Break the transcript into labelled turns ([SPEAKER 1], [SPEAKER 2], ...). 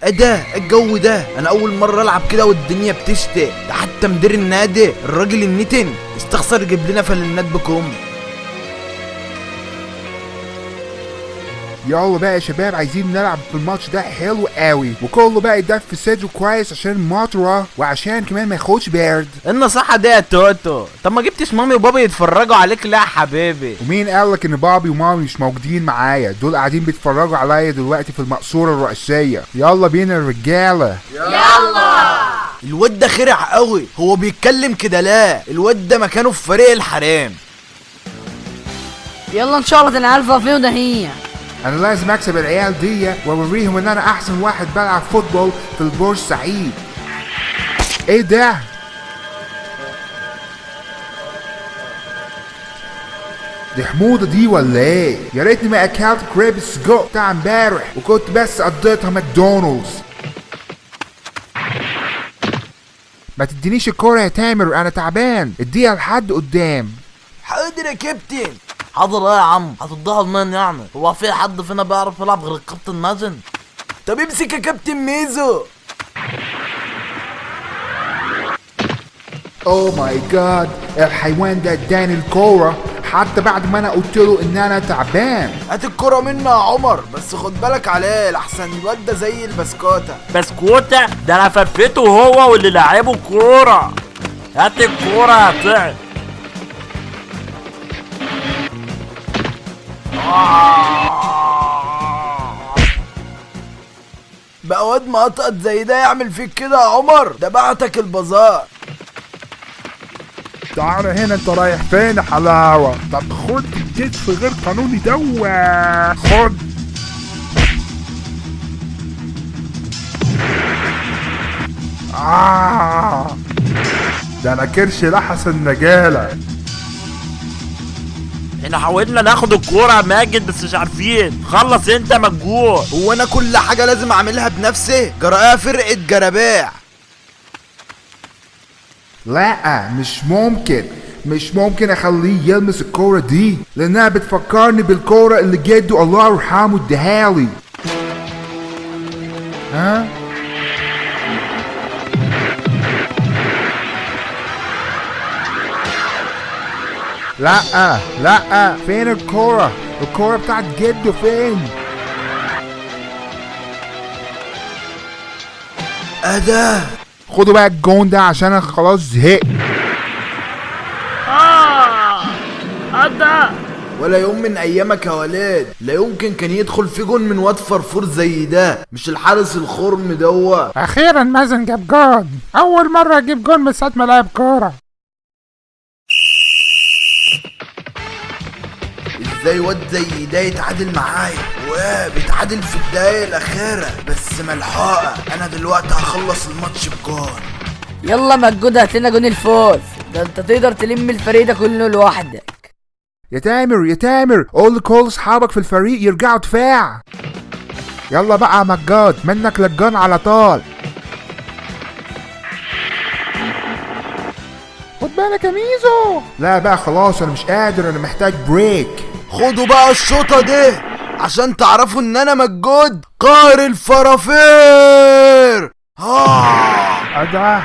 [SPEAKER 1] ايه ده الجو ده؟ انا اول مره العب كده والدنيا بتشتي. ده حتى مدير النادي الراجل النتن استخسر يجيب لنا فانلات بكم.
[SPEAKER 2] يلا بقى يا شباب، عايزين نلعب في الماتش ده حلو قوي، وكله بقى يدفي صدره كويس عشان المطره وعشان كمان ما ياخدش بارد.
[SPEAKER 1] النصيحه دي يا توتو؟ طب ما جبتش مامي وبابا يتفرجوا عليك؟ لا يا حبيبي.
[SPEAKER 2] ومين قالك ان بابي ومامي مش موجودين معايا؟ دول قاعدين بيتفرجوا عليا دلوقتي في المقصوره الرئيسيه. يلا بينا الرجاله.
[SPEAKER 3] يلا.
[SPEAKER 1] الواد ده خرع قوي، هو بيتكلم كده لا؟ الواد ده مكانه في فريق الحرام.
[SPEAKER 3] يلا ان شاء الله تنعرفها فيه وده هي.
[SPEAKER 2] انا لازم اكسب العيال دي واوريهم ان انا احسن واحد بلعب فوتبول في البورسعيد. ايه ده؟ دي حموضه دي ولا ايه؟ يا ريتني ما اكلت كريب السجق بتاع امبارح وكنت بس قضيتها ماكدونالدز. ما تدينيش الكوره يا تامر، انا تعبان، اديها لحد قدام.
[SPEAKER 1] حاضر يا كابتن. حاضر يا عم، هتضيع لمين يعني؟ هو في حد فينا بيعرف يلعب غير الكابتن مازن؟ طب امسك يا كابتن ميزو.
[SPEAKER 2] اوه ماي جاد، الحيوان ده اداني الكوره حتى بعد ما انا قلت له ان انا تعبان.
[SPEAKER 1] هات الكرة منه يا عمر، بس خد بالك عليه لحسن الواد ده زي البسكوتة.
[SPEAKER 4] بسكوتة؟ ده انا فرفته هو واللي لعبه كورة. هات الكورة يا طعم.
[SPEAKER 1] بقى واد مقطقط زي ده يعمل فيك كده يا عمر؟ ده بعتك البازار.
[SPEAKER 2] تعال هنا، انت رايح فين يا حلاوه؟ طب خد الكتف غير قانوني دوا، خد. ده انا كرش لحس النجاله.
[SPEAKER 4] احنا حاولنا ناخد الكورة يا ماجد بس مش عارفين. خلص انت مجهول.
[SPEAKER 1] هو انا كل حاجة لازم اعملها بنفسي؟ جرأة فرقة جرباع.
[SPEAKER 2] لا مش ممكن اخليه يلمس الكورة دي، لانها بتفكرني بالكورة اللي جده الله يرحمه اداهالي. ها؟ لا فين الكورة؟ الكورة بتاعت جده فين؟
[SPEAKER 1] ده
[SPEAKER 2] خدوا بقى الجون ده عشان انا خلاص زهقت.
[SPEAKER 4] ده
[SPEAKER 1] ولا يوم من ايامك يا ولاد لا يمكن كان يدخل في جون من واد فرفور زي ده، مش الحارس الخرم دوا.
[SPEAKER 5] اخيرا مازن جاب جون، اول مرة اجيب جون من ساعة ما لعب كورة.
[SPEAKER 1] ازاي واد زي ده يتعادل معايا؟ بيتعادل في الدقايق الاخيرة بس ملحقة. انا دلوقتي هخلص الماتش بجون.
[SPEAKER 3] يلا مجهود هات لنا جون الفوز، ده انت تقدر تلم الفريق ده كله لوحدك.
[SPEAKER 2] يا تامر قول لكل اصحابك في الفريق يرجعوا دفاع. يلا بقى يا مجاد، منك للجون على طول.
[SPEAKER 5] خد بالك يا ميزو.
[SPEAKER 2] لا بقى خلاص، انا مش قادر، انا محتاج بريك.
[SPEAKER 1] خدوا بقى الشوطة دي عشان تعرفوا ان انا مجهود قاهر الفرافير.
[SPEAKER 2] ده